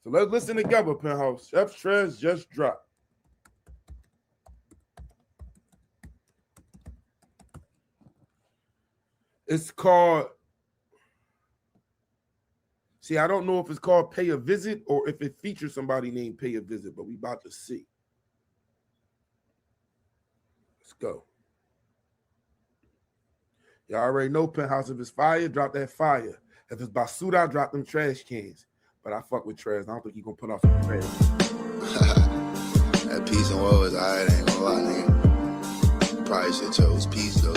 So let's listen together, Penthouse. Chef Trez just dropped. It's called. See, I don't know if it's called Pay a Visit or if it features somebody named Pay a Visit, but we about to see. Let's go. Y'all already know Penthouse. If it's fire, drop that fire. If it's Basuda, drop them trash cans. But I fuck with Trez. I don't think he gonna put off some trash. That peace and woe is alright, ain't gonna lie, nigga. Probably should chose peace though.